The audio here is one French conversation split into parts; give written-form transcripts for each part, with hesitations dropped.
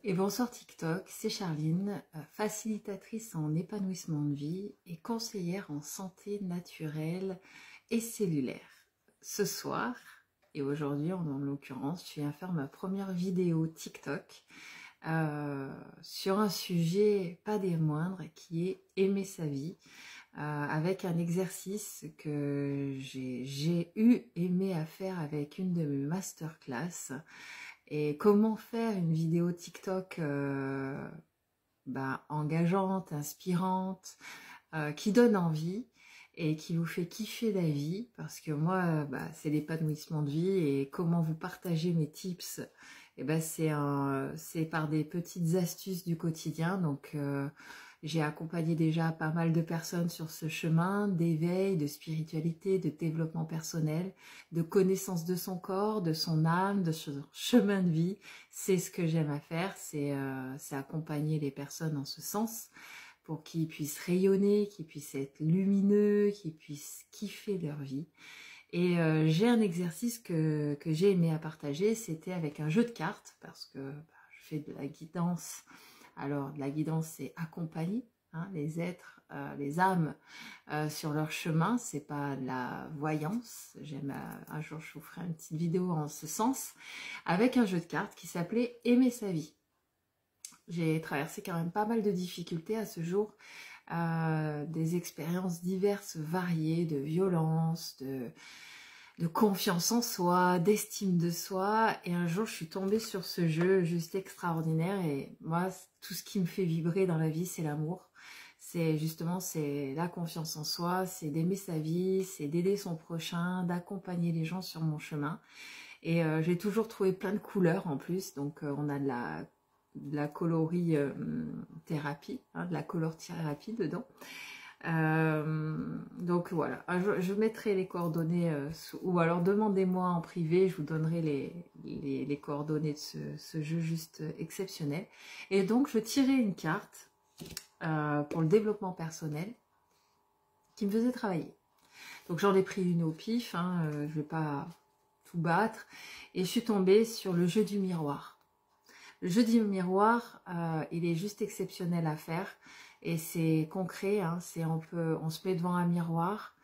Et bonsoir TikTok, c'est Charline, facilitatrice en épanouissement de vie et conseillère en santé naturelle et cellulaire. Ce soir, et aujourd'hui en l'occurrence, je viens faire ma première vidéo TikTok sur un sujet pas des moindres qui est aimer sa vie, avec un exercice que j'ai aimé à faire avec une de mes masterclass. Et comment faire une vidéo TikTok engageante, inspirante, qui donne envie et qui vous fait kiffer la vie, parce que moi, c'est l'épanouissement de vie, et comment vous partagez mes tips, c'est par des petites astuces du quotidien. Donc j'ai accompagné déjà pas mal de personnes sur ce chemin d'éveil, de spiritualité, de développement personnel, de connaissance de son corps, de son âme, de son chemin de vie. C'est ce que j'aime à faire, c'est accompagner les personnes en ce sens, pour qu'ils puissent rayonner, qu'ils puissent être lumineux, qu'ils puissent kiffer leur vie. Et j'ai un exercice que j'ai aimé à partager, c'était avec un jeu de cartes, parce que je fais de la guidance. Alors, de la guidance, c'est accompagner les êtres, les âmes sur leur chemin, c'est pas de la voyance. Un jour, je vous ferai une petite vidéo en ce sens, avec un jeu de cartes qui s'appelait Aimer sa vie. J'ai traversé quand même pas mal de difficultés à ce jour, des expériences diverses, variées, de violence, de confiance en soi, d'estime de soi. Et un jour, je suis tombée sur ce jeu juste extraordinaire. Et moi, tout ce qui me fait vibrer dans la vie, c'est l'amour. C'est la confiance en soi, c'est d'aimer sa vie, c'est d'aider son prochain, d'accompagner les gens sur mon chemin. Et j'ai toujours trouvé plein de couleurs en plus. Donc, on a de la coloris thérapie, de la color thérapie dedans. Donc voilà, je mettrai les coordonnées, ou alors demandez-moi en privé, je vous donnerai les coordonnées de ce jeu juste exceptionnel. Et donc je tirais une carte pour le développement personnel qui me faisait travailler. Donc j'en ai pris une au pif, je vais pas tout battre, et je suis tombée sur le jeu du miroir. Le jeu du miroir, il est juste exceptionnel à faire, et c'est concret, on se met devant un miroir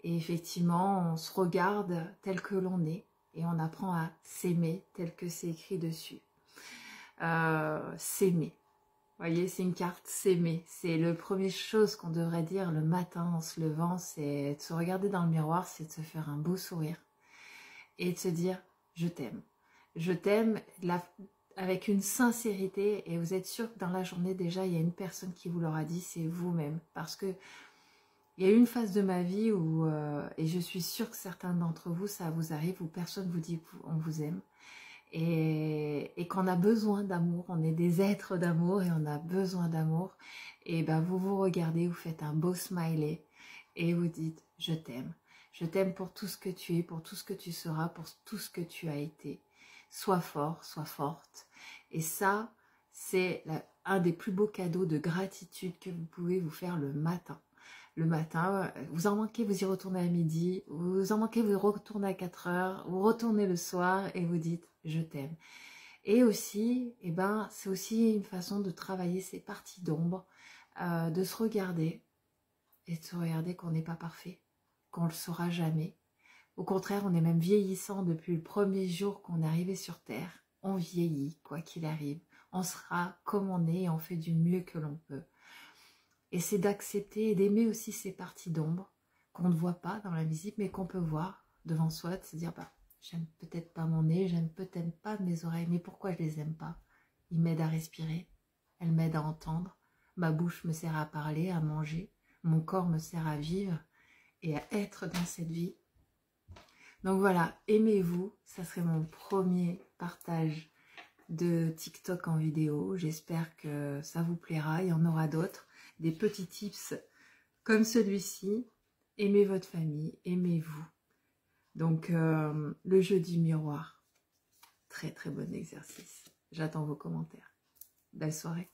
et effectivement on se regarde tel que l'on est et on apprend à s'aimer tel que c'est écrit dessus. S'aimer, vous voyez, c'est une carte s'aimer, c'est la première chose qu'on devrait dire le matin en se levant, c'est de se regarder dans le miroir, c'est de se faire un beau sourire et de se dire je t'aime. Je t'aime avec une sincérité, et vous êtes sûr que dans la journée déjà il y a une personne qui vous l'aura dit, c'est vous-même. Parce que il y a eu une phase de ma vie où, et je suis sûre que certains d'entre vous, ça vous arrive, où personne vous dit on vous aime, et qu'on a besoin d'amour, on est des êtres d'amour et on a besoin d'amour, et vous vous regardez, vous faites un beau smiley et vous dites je t'aime pour tout ce que tu es, pour tout ce que tu seras, pour tout ce que tu as été. Sois fort, sois forte. Et ça, c'est un des plus beaux cadeaux de gratitude que vous pouvez vous faire le matin. Le matin, vous en manquez, vous y retournez à midi, vous en manquez, vous retournez à 4 heures, vous retournez le soir et vous dites « je t'aime ». Et aussi, c'est aussi une façon de travailler ces parties d'ombre, de se regarder et de se regarder qu'on n'est pas parfait, qu'on ne le saura jamais. Au contraire, on est même vieillissant depuis le premier jour qu'on est arrivé sur Terre. On vieillit, quoi qu'il arrive. On sera comme on est et on fait du mieux que l'on peut. Et c'est d'accepter et d'aimer aussi ces parties d'ombre qu'on ne voit pas dans l'invisible, mais qu'on peut voir devant soi, de se dire j'aime peut-être pas mon nez, j'aime peut-être pas mes oreilles, mais pourquoi je les aime pas? Ils m'aident à respirer, elles m'aident à entendre, ma bouche me sert à parler, à manger, mon corps me sert à vivre et à être dans cette vie. Donc voilà, aimez-vous, ça serait mon premier partage de TikTok en vidéo. J'espère que ça vous plaira, il y en aura d'autres. Des petits tips comme celui-ci. Aimez votre famille, aimez-vous. Donc le jeu du miroir, très très bon exercice. J'attends vos commentaires. Belle soirée.